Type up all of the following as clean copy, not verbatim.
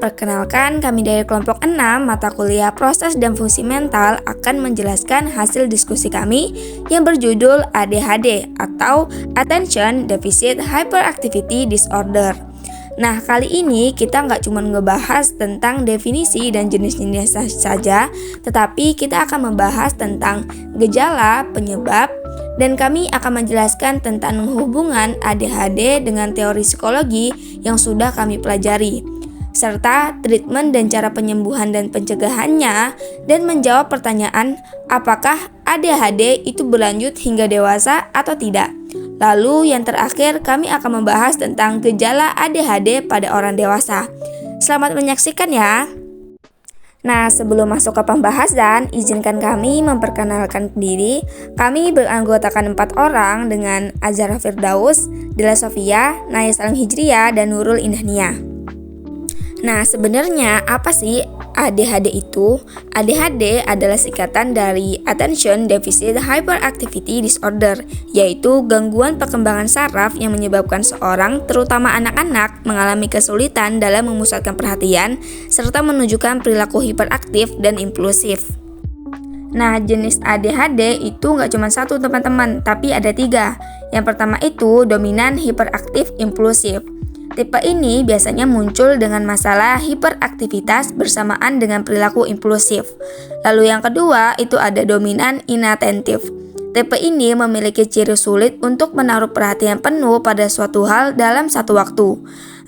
perkenalkan kami dari kelompok 6 mata kuliah Proses dan Fungsi Mental akan menjelaskan hasil diskusi kami yang berjudul ADHD atau Attention Deficit Hyperactivity Disorder. Nah, kali ini kita nggak cuma ngebahas tentang definisi dan jenis-jenis saja, tetapi kita akan membahas tentang gejala, penyebab, dan kami akan menjelaskan tentang hubungan ADHD dengan teori psikologi yang sudah kami pelajari, serta treatment dan cara penyembuhan dan pencegahannya, dan menjawab pertanyaan apakah ADHD itu berlanjut hingga dewasa atau tidak. Lalu yang terakhir kami akan membahas tentang gejala ADHD pada orang dewasa. Selamat menyaksikan ya. Nah, sebelum masuk ke pembahasan, izinkan kami memperkenalkan diri. Kami beranggotakan 4 orang dengan Azhara Firdaus, Dela Sofia, Naya Salam Hijriah, dan Nurul Indahnia. Nah, sebenarnya apa sih ADHD itu? ADHD adalah singkatan dari Attention Deficit Hyperactivity Disorder, yaitu gangguan perkembangan saraf yang menyebabkan seorang, terutama anak-anak, mengalami kesulitan dalam memusatkan perhatian serta menunjukkan perilaku hiperaktif dan impulsif. Nah, jenis ADHD itu nggak cuma satu teman-teman, tapi ada 3. Yang pertama itu dominan hiperaktif impulsif. Tipe ini biasanya muncul dengan masalah hiperaktivitas bersamaan dengan perilaku impulsif. Lalu yang kedua itu ada dominan inatentif. Tipe ini memiliki ciri sulit untuk menaruh perhatian penuh pada suatu hal dalam satu waktu.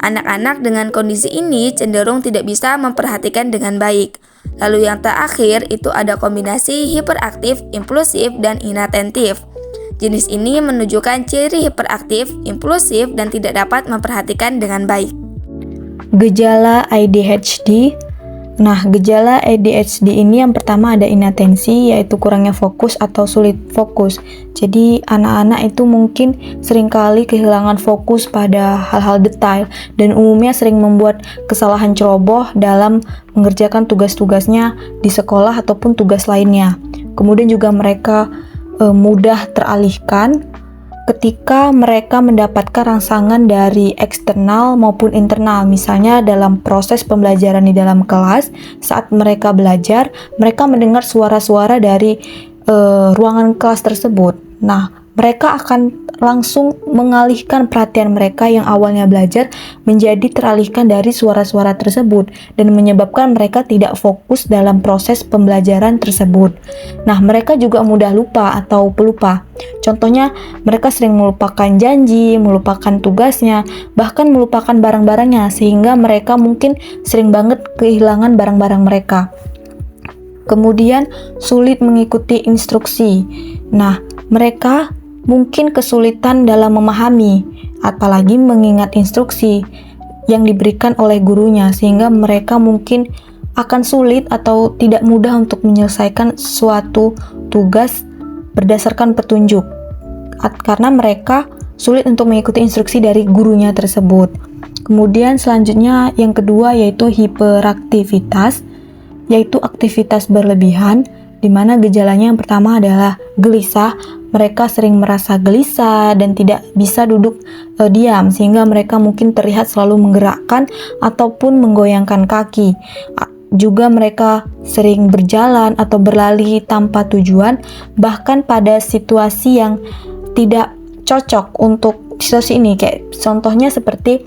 Anak-anak dengan kondisi ini cenderung tidak bisa memperhatikan dengan baik. Lalu yang terakhir itu ada kombinasi hiperaktif, impulsif, dan inatentif. Jenis ini menunjukkan ciri hiperaktif, impulsif, dan tidak dapat memperhatikan dengan baik. Gejala ADHD. Nah, gejala ADHD ini yang pertama ada inatensi, yaitu kurangnya fokus atau sulit fokus. Jadi anak-anak itu mungkin seringkali kehilangan fokus pada hal-hal detail dan umumnya sering membuat kesalahan ceroboh dalam mengerjakan tugas-tugasnya di sekolah ataupun tugas lainnya. Kemudian juga mereka mudah teralihkan ketika mereka mendapatkan rangsangan dari eksternal maupun internal. Misalnya dalam proses pembelajaran di dalam kelas, saat mereka belajar, mereka mendengar suara-suara dari ruangan kelas tersebut. Nah, mereka akan langsung mengalihkan perhatian mereka yang awalnya belajar menjadi teralihkan dari suara-suara tersebut dan menyebabkan mereka tidak fokus dalam proses pembelajaran tersebut. Nah, mereka juga mudah lupa atau pelupa. Contohnya, mereka sering melupakan janji, melupakan tugasnya, bahkan melupakan barang-barangnya sehingga mereka mungkin sering banget kehilangan barang-barang mereka. Kemudian, sulit mengikuti instruksi. Nah, mereka mungkin kesulitan dalam memahami, apalagi mengingat instruksi yang diberikan oleh gurunya, sehingga mereka mungkin akan sulit atau tidak mudah untuk menyelesaikan suatu tugas berdasarkan petunjuk, karena mereka sulit untuk mengikuti instruksi dari gurunya tersebut. Kemudian selanjutnya yang kedua yaitu hiperaktivitas, yaitu aktivitas berlebihan, di mana gejalanya yang pertama adalah gelisah. Mereka sering merasa gelisah dan tidak bisa duduk diam, sehingga mereka mungkin terlihat selalu menggerakkan ataupun menggoyangkan kaki. Juga mereka sering berjalan atau berlari tanpa tujuan, bahkan pada situasi yang tidak cocok untuk situasi ini. Kayak contohnya seperti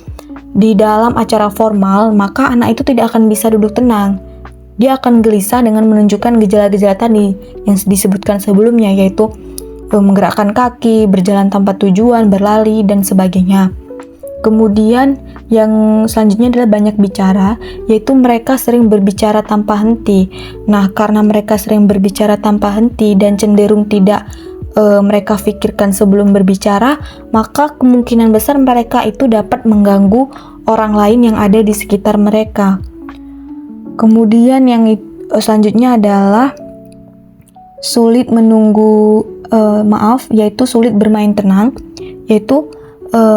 di dalam acara formal, maka anak itu tidak akan bisa duduk tenang. Dia akan gelisah dengan menunjukkan gejala-gejala tadi yang disebutkan sebelumnya, yaitu menggerakkan kaki, berjalan tanpa tujuan, berlari, dan sebagainya. Kemudian yang selanjutnya adalah banyak bicara, yaitu mereka sering berbicara tanpa henti. Nah, karena mereka sering berbicara tanpa henti dan cenderung tidak mereka pikirkan sebelum berbicara, maka kemungkinan besar mereka itu dapat mengganggu orang lain yang ada di sekitar mereka. Kemudian yang selanjutnya adalah sulit menunggu, yaitu sulit bermain tenang, yaitu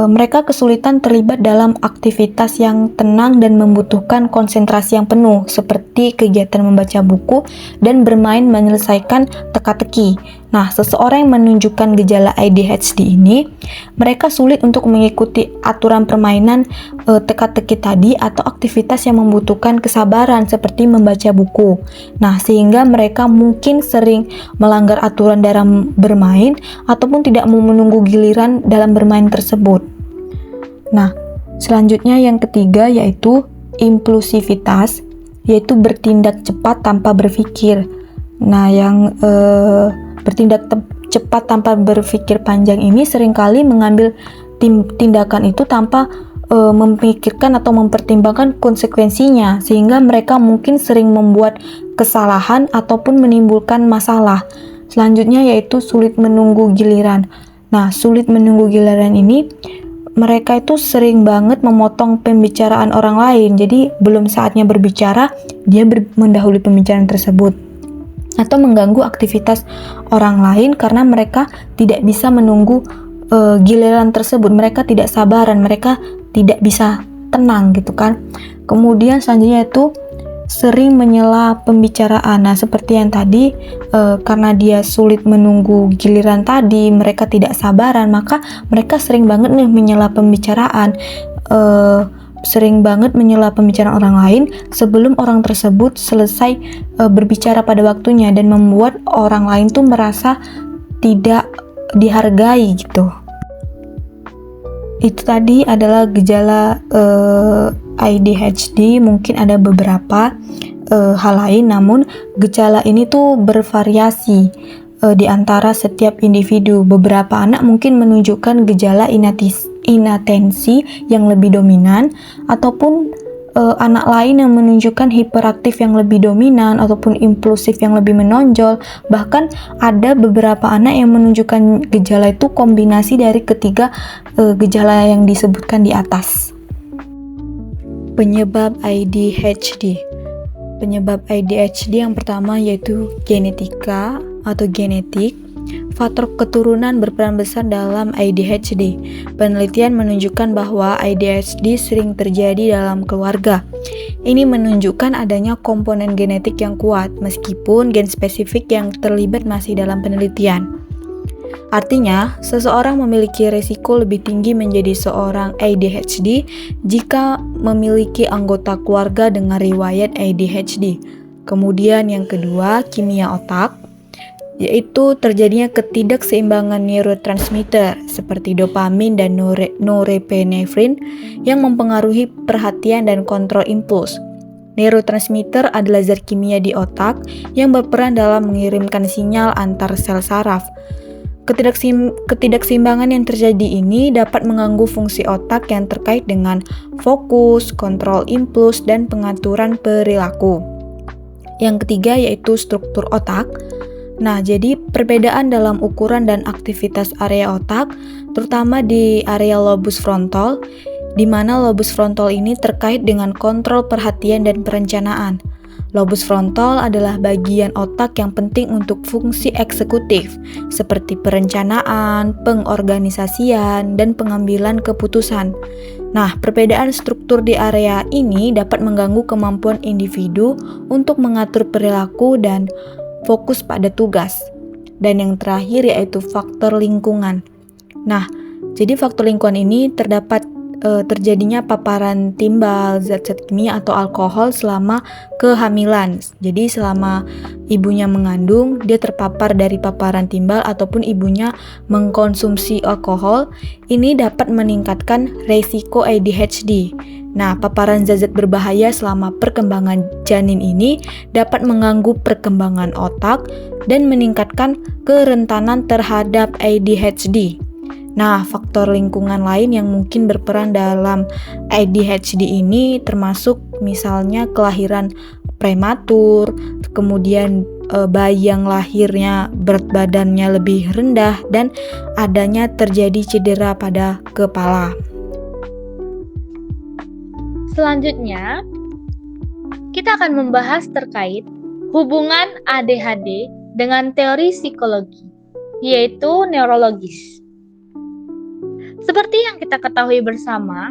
mereka kesulitan terlibat dalam aktivitas yang tenang dan membutuhkan konsentrasi yang penuh, seperti kegiatan membaca buku dan bermain menyelesaikan teka-teki. Nah, seseorang yang menunjukkan gejala ADHD ini, mereka sulit untuk mengikuti aturan permainan teka-teki tadi atau aktivitas yang membutuhkan kesabaran seperti membaca buku. Nah, sehingga mereka mungkin sering melanggar aturan dalam bermain ataupun tidak mau menunggu giliran dalam bermain tersebut. Nah, selanjutnya yang ketiga yaitu impulsivitas, yaitu bertindak cepat tanpa berpikir. Nah, yang bertindak cepat tanpa berpikir panjang ini seringkali mengambil tindakan itu tanpa memikirkan atau mempertimbangkan konsekuensinya, sehingga mereka mungkin sering membuat kesalahan ataupun menimbulkan masalah. Selanjutnya yaitu sulit menunggu giliran. Nah, sulit menunggu giliran ini mereka itu sering banget memotong pembicaraan orang lain. Jadi belum saatnya berbicara, dia mendahului pembicaraan tersebut, atau mengganggu aktivitas orang lain karena mereka tidak bisa menunggu giliran tersebut. Mereka tidak sabaran, mereka tidak bisa tenang gitu kan. Kemudian selanjutnya itu sering menyela pembicaraan. Nah, seperti yang tadi, karena dia sulit menunggu giliran tadi, mereka tidak sabaran, maka mereka sering banget nih menyela pembicaraan, sering banget menyela pembicaraan orang lain sebelum orang tersebut selesai berbicara pada waktunya, dan membuat orang lain tuh merasa tidak dihargai gitu. Itu tadi adalah gejala ADHD. Mungkin ada beberapa hal lain, namun gejala ini tuh bervariasi di antara setiap individu. Beberapa anak mungkin menunjukkan gejala inatensi yang lebih dominan, ataupun anak lain yang menunjukkan hiperaktif yang lebih dominan, ataupun impulsif yang lebih menonjol. Bahkan ada beberapa anak yang menunjukkan gejala itu kombinasi dari ketiga gejala yang disebutkan di atas. Penyebab ADHD. Penyebab ADHD yang pertama yaitu genetika atau genetik. Faktor keturunan berperan besar dalam ADHD. Penelitian menunjukkan bahwa ADHD sering terjadi dalam keluarga. Ini menunjukkan adanya komponen genetik yang kuat, meskipun gen spesifik yang terlibat masih dalam penelitian. Artinya, seseorang memiliki resiko lebih tinggi menjadi seorang ADHD jika memiliki anggota keluarga dengan riwayat ADHD. Kemudian yang kedua, kimia otak, yaitu terjadinya ketidakseimbangan neurotransmitter seperti dopamin dan norepinefrin yang mempengaruhi perhatian dan kontrol impuls. Neurotransmitter adalah zat kimia di otak yang berperan dalam mengirimkan sinyal antar sel saraf. Ketidakseimbangan yang terjadi ini dapat mengganggu fungsi otak yang terkait dengan fokus, kontrol impuls, dan pengaturan perilaku. Yang ketiga yaitu struktur otak. Nah, jadi perbedaan dalam ukuran dan aktivitas area otak, terutama di area lobus frontal, di mana lobus frontal ini terkait dengan kontrol perhatian dan perencanaan. Lobus frontal adalah bagian otak yang penting untuk fungsi eksekutif, seperti perencanaan, pengorganisasian, dan pengambilan keputusan. Nah, perbedaan struktur di area ini dapat mengganggu kemampuan individu untuk mengatur perilaku dan fokus pada tugas. Dan yang terakhir yaitu faktor lingkungan. Nah, jadi faktor lingkungan ini terdapat terjadinya paparan timbal, zat-zat kimia atau alkohol selama kehamilan. Jadi selama ibunya mengandung, dia terpapar dari paparan timbal ataupun ibunya mengkonsumsi alkohol, ini dapat meningkatkan resiko ADHD. Nah, paparan zat-zat berbahaya selama perkembangan janin ini dapat mengganggu perkembangan otak dan meningkatkan kerentanan terhadap ADHD. Nah, faktor lingkungan lain yang mungkin berperan dalam ADHD ini termasuk misalnya kelahiran prematur, kemudian bayi yang lahirnya berat badannya lebih rendah, dan adanya terjadi cedera pada kepala. Selanjutnya, kita akan membahas terkait hubungan ADHD dengan teori psikologi, yaitu neurologis. Seperti yang kita ketahui bersama,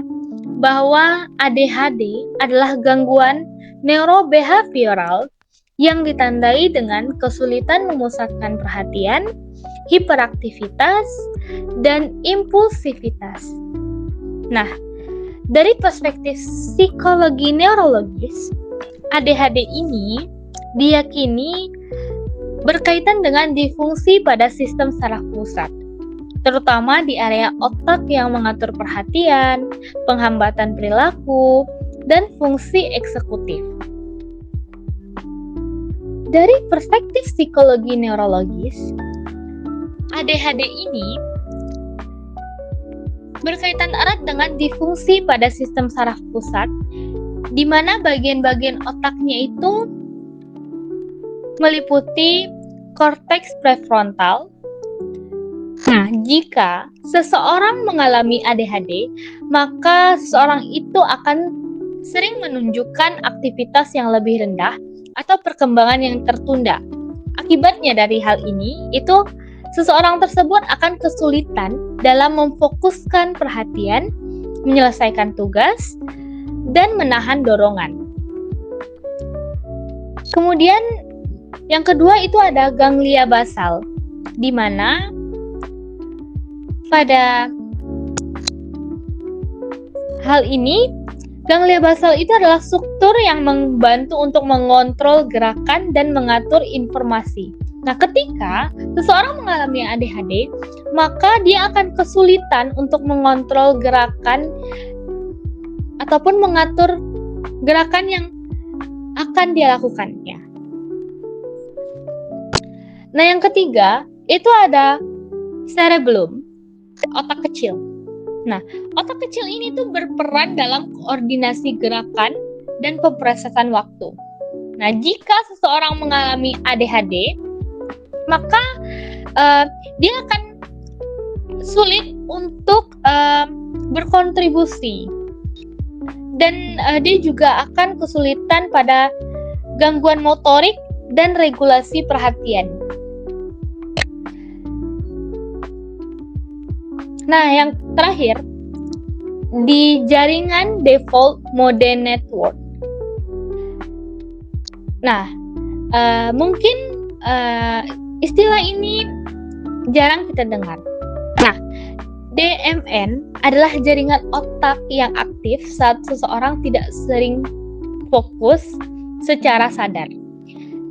bahwa ADHD adalah gangguan neurobehavioral yang ditandai dengan kesulitan memusatkan perhatian, hiperaktivitas, dan impulsivitas. Nah, dari perspektif psikologi neurologis, ADHD ini diyakini berkaitan dengan disfungsi pada sistem saraf pusat, terutama di area otak yang mengatur perhatian, penghambatan perilaku, dan fungsi eksekutif. Dari perspektif psikologi neurologis, ADHD ini berkaitan erat dengan disfungsi pada sistem saraf pusat, di mana bagian-bagian otaknya itu meliputi korteks prefrontal. Nah, jika seseorang mengalami ADHD, maka seseorang itu akan sering menunjukkan aktivitas yang lebih rendah atau perkembangan yang tertunda. Akibatnya dari hal ini, itu seseorang tersebut akan kesulitan dalam memfokuskan perhatian, menyelesaikan tugas, dan menahan dorongan. Kemudian yang kedua itu ada ganglia basal, di mana pada hal ini ganglia basal itu adalah struktur yang membantu untuk mengontrol gerakan dan mengatur informasi. Nah, ketika seseorang mengalami ADHD, maka dia akan kesulitan untuk mengontrol gerakan ataupun mengatur gerakan yang akan dia lakukannya. Nah, yang ketiga, itu ada cerebellum, otak kecil. Nah, otak kecil ini tuh berperan dalam koordinasi gerakan dan pemrosesan waktu. Nah, jika seseorang mengalami ADHD, maka dia akan sulit untuk berkontribusi, dan dia juga akan kesulitan pada gangguan motorik dan regulasi perhatian. Nah, yang terakhir, di jaringan default mode network. Nah, mungkin istilah ini jarang kita dengar. Nah, DMN adalah jaringan otak yang aktif saat seseorang tidak sering fokus secara sadar.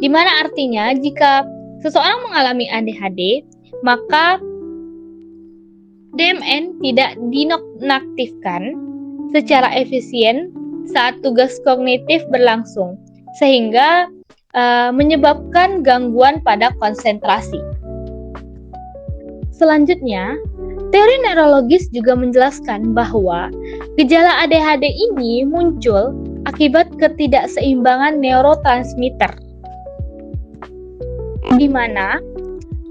Di mana artinya jika seseorang mengalami ADHD, maka DMN tidak dinonaktifkan secara efisien saat tugas kognitif berlangsung, sehingga menyebabkan gangguan pada konsentrasi. Selanjutnya, teori neurologis juga menjelaskan bahwa gejala ADHD ini muncul akibat ketidakseimbangan neurotransmitter, di mana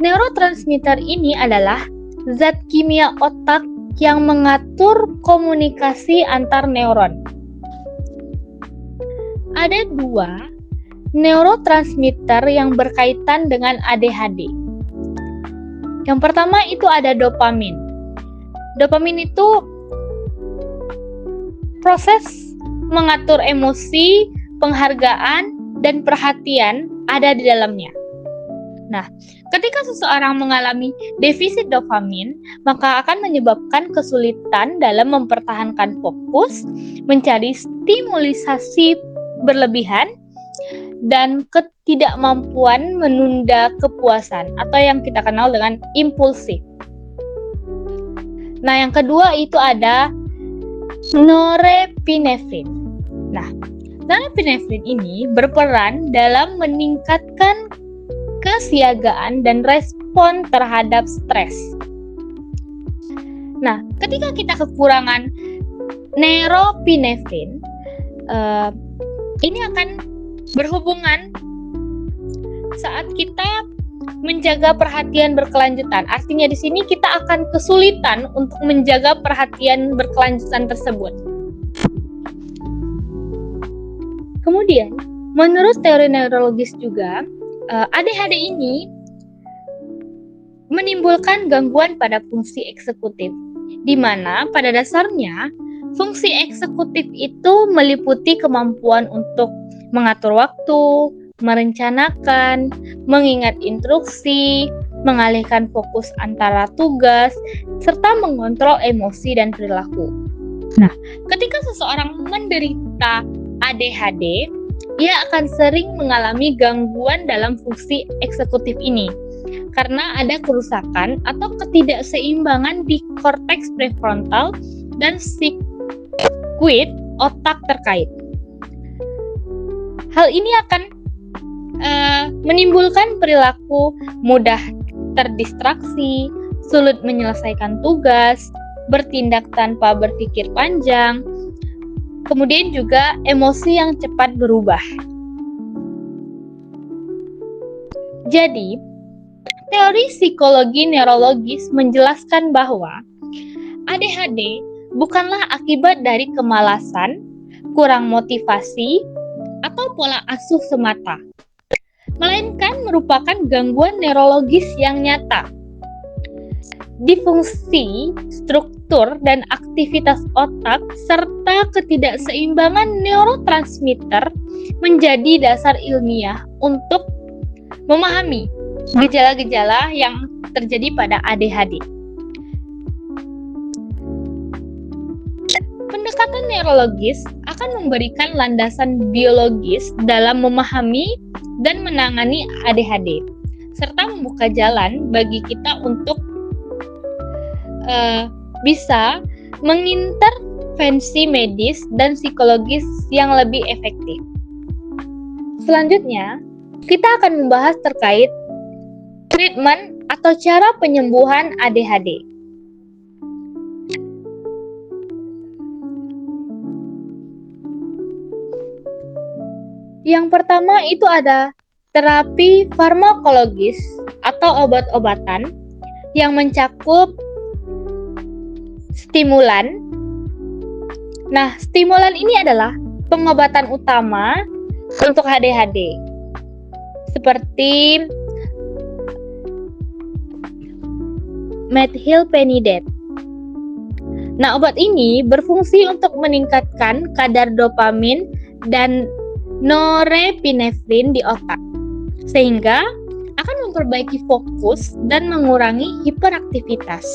neurotransmitter ini adalah zat kimia otak yang mengatur komunikasi antar neuron. Ada dua neurotransmitter yang berkaitan dengan ADHD. Yang pertama itu ada dopamin. Dopamin itu proses mengatur emosi, penghargaan, dan perhatian ada di dalamnya. Nah, ketika seseorang mengalami defisit dopamin, maka akan menyebabkan kesulitan dalam mempertahankan fokus, mencari stimulisasi berlebihan, dan ketidakmampuan menunda kepuasan atau yang kita kenal dengan impulsif. Nah, yang kedua itu ada norepinefrin. Nah, norepinefrin ini berperan dalam meningkatkan kesiagaan dan respon terhadap stres. Nah, ketika kita kekurangan norepinefrin, ini akan berhubungan saat kita menjaga perhatian berkelanjutan. Artinya di sini kita akan kesulitan untuk menjaga perhatian berkelanjutan tersebut. Kemudian, menurut teori neurologis juga, ADHD ini menimbulkan gangguan pada fungsi eksekutif, di mana pada dasarnya fungsi eksekutif itu meliputi kemampuan untuk mengatur waktu, merencanakan, mengingat instruksi, mengalihkan fokus antara tugas, serta mengontrol emosi dan perilaku. Nah, ketika seseorang menderita ADHD, ia akan sering mengalami gangguan dalam fungsi eksekutif ini karena ada kerusakan atau ketidakseimbangan di korteks prefrontal dan sirkuit otak terkait. Hal ini akan menimbulkan perilaku mudah terdistraksi, sulit menyelesaikan tugas, bertindak tanpa berpikir panjang, kemudian juga emosi yang cepat berubah. Jadi, teori psikologi neurologis menjelaskan bahwa ADHD bukanlah akibat dari kemalasan, kurang motivasi, atau pola asuh semata, melainkan merupakan gangguan neurologis yang nyata. Disfungsi, struktur, dan aktivitas otak, serta ketidakseimbangan neurotransmitter menjadi dasar ilmiah untuk memahami gejala-gejala yang terjadi pada ADHD. Pendekatan neurologis akan memberikan landasan biologis dalam memahami dan menangani ADHD, serta membuka jalan bagi kita untuk bisa mengintervensi medis dan psikologis yang lebih efektif. Selanjutnya, kita akan membahas terkait treatment atau cara penyembuhan ADHD. Yang pertama itu ada terapi farmakologis atau obat-obatan yang mencakup stimulan. Nah, stimulan ini adalah pengobatan utama untuk ADHD, seperti methylphenidate. Nah, obat ini berfungsi untuk meningkatkan kadar dopamin dan norepinefrin di otak, sehingga akan memperbaiki fokus dan mengurangi hiperaktivitas.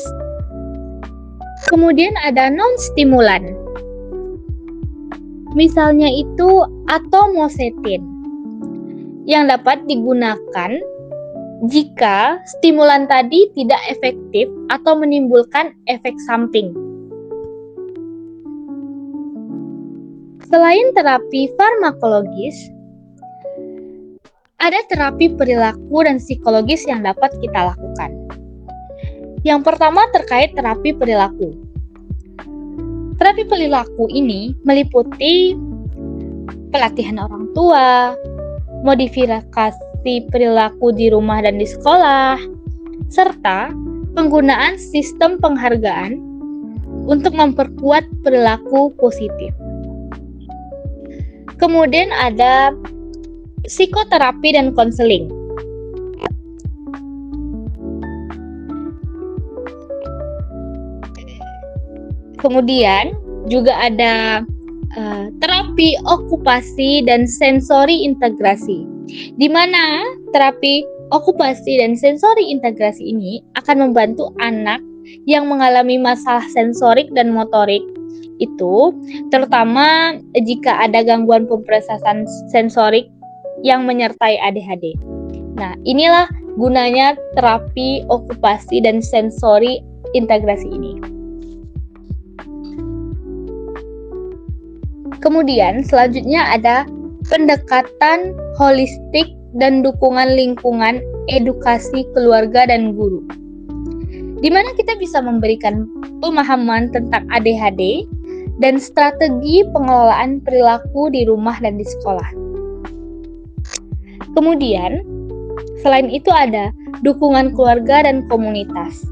Kemudian ada non-stimulan, misalnya itu atomosetin, yang dapat digunakan jika stimulan tadi tidak efektif atau menimbulkan efek samping. Selain terapi farmakologis, ada terapi perilaku dan psikologis yang dapat kita lakukan. Yang pertama terkait terapi perilaku. Terapi perilaku ini meliputi pelatihan orang tua, modifikasi perilaku di rumah dan di sekolah, serta penggunaan sistem penghargaan untuk memperkuat perilaku positif. Kemudian ada psikoterapi dan konseling. Kemudian juga ada terapi okupasi dan sensori integrasi, di mana terapi okupasi dan sensori integrasi ini akan membantu anak yang mengalami masalah sensorik dan motorik itu, terutama jika ada gangguan pemrosesan sensorik yang menyertai ADHD. Nah, inilah gunanya terapi okupasi dan sensori integrasi ini. Kemudian selanjutnya ada pendekatan holistik dan dukungan lingkungan, edukasi keluarga dan guru, di mana kita bisa memberikan pemahaman tentang ADHD dan strategi pengelolaan perilaku di rumah dan di sekolah. Kemudian, selain itu ada dukungan keluarga dan komunitas.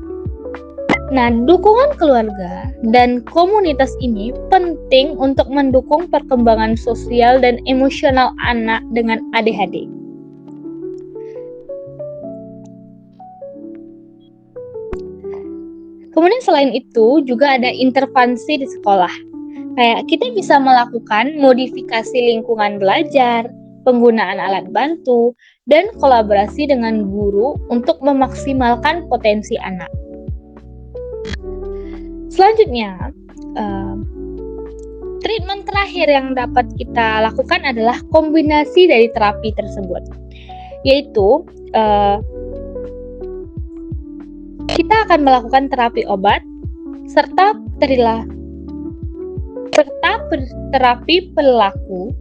Nah, dukungan keluarga dan komunitas ini penting untuk mendukung perkembangan sosial dan emosional anak dengan ADHD. Kemudian selain itu juga ada intervensi di sekolah. Kayak kita bisa melakukan modifikasi lingkungan belajar, penggunaan alat bantu, dan kolaborasi dengan guru untuk memaksimalkan potensi anak. Selanjutnya, treatment terakhir yang dapat kita lakukan adalah kombinasi dari terapi tersebut, yaitu kita akan melakukan terapi obat serta terapi perilaku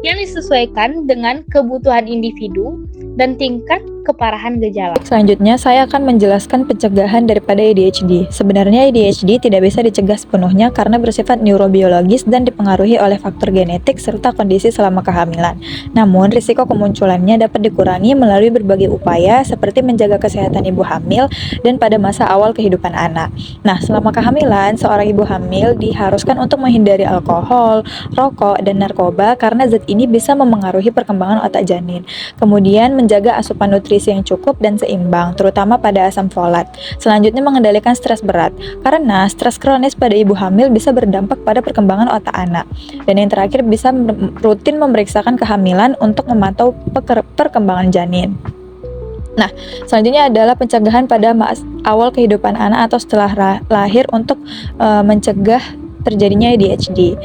yang disesuaikan dengan kebutuhan individu dan tingkat keparahan gejala. Selanjutnya, saya akan menjelaskan pencegahan daripada ADHD. Sebenarnya ADHD tidak bisa dicegah sepenuhnya karena bersifat neurobiologis dan dipengaruhi oleh faktor genetik serta kondisi selama kehamilan. Namun, risiko kemunculannya dapat dikurangi melalui berbagai upaya seperti menjaga kesehatan ibu hamil dan pada masa awal kehidupan anak. Nah, selama kehamilan, seorang ibu hamil diharuskan untuk menghindari alkohol, rokok, dan narkoba karena zat ini bisa memengaruhi perkembangan otak janin. Kemudian, menjaga asupan nutrisi yang cukup dan seimbang, terutama pada asam folat. Selanjutnya, mengendalikan stres berat, karena stres kronis pada ibu hamil bisa berdampak pada perkembangan otak anak. Dan yang terakhir, bisa rutin memeriksakan kehamilan untuk memantau perkembangan janin. Nah, selanjutnya adalah pencegahan pada awal kehidupan anak atau setelah lahir untuk mencegah terjadinya ADHD,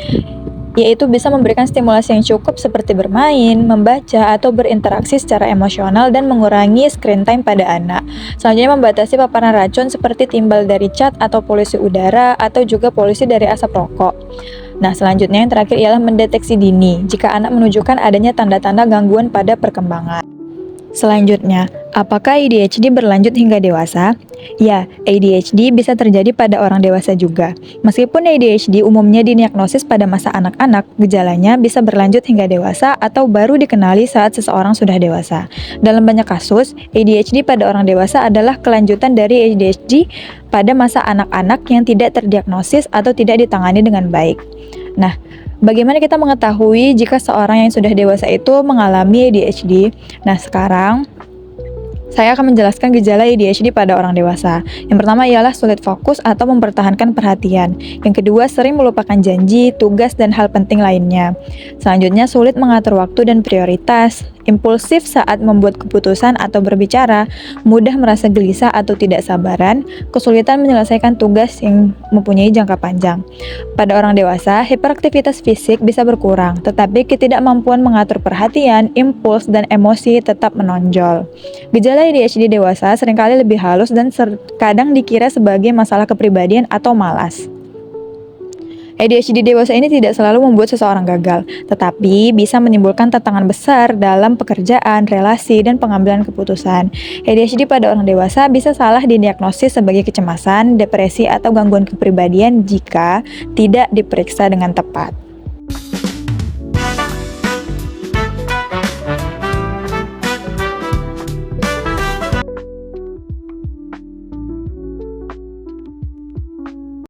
yaitu bisa memberikan stimulasi yang cukup seperti bermain, membaca, atau berinteraksi secara emosional dan mengurangi screen time pada anak. Selanjutnya, membatasi paparan racun seperti timbal dari cat atau polusi udara atau juga polusi dari asap rokok. Nah, selanjutnya yang terakhir ialah mendeteksi dini jika anak menunjukkan adanya tanda-tanda gangguan pada perkembangan. Selanjutnya, apakah ADHD berlanjut hingga dewasa? Ya, ADHD bisa terjadi pada orang dewasa juga. Meskipun ADHD umumnya didiagnosis pada masa anak-anak, gejalanya bisa berlanjut hingga dewasa atau baru dikenali saat seseorang sudah dewasa. Dalam banyak kasus, ADHD pada orang dewasa adalah kelanjutan dari ADHD pada masa anak-anak yang tidak terdiagnosis atau tidak ditangani dengan baik. Nah, bagaimana kita mengetahui jika seorang yang sudah dewasa itu mengalami ADHD? Nah, sekarang saya akan menjelaskan gejala ADHD pada orang dewasa. Yang pertama ialah sulit fokus atau mempertahankan perhatian. Yang kedua, sering melupakan janji, tugas, dan hal penting lainnya. Selanjutnya, sulit mengatur waktu dan prioritas, impulsif saat membuat keputusan atau berbicara, mudah merasa gelisah atau tidak sabaran, kesulitan menyelesaikan tugas yang mempunyai jangka panjang. Pada orang dewasa, hiperaktivitas fisik bisa berkurang, tetapi ketidakmampuan mengatur perhatian, impuls, dan emosi tetap menonjol. Gejala ADHD dewasa seringkali lebih halus dan kadang dikira sebagai masalah kepribadian atau malas. ADHD dewasa ini tidak selalu membuat seseorang gagal, tetapi bisa menimbulkan tantangan besar dalam pekerjaan, relasi, dan pengambilan keputusan. ADHD pada orang dewasa bisa salah didiagnosis sebagai kecemasan, depresi, atau gangguan kepribadian jika tidak diperiksa dengan tepat.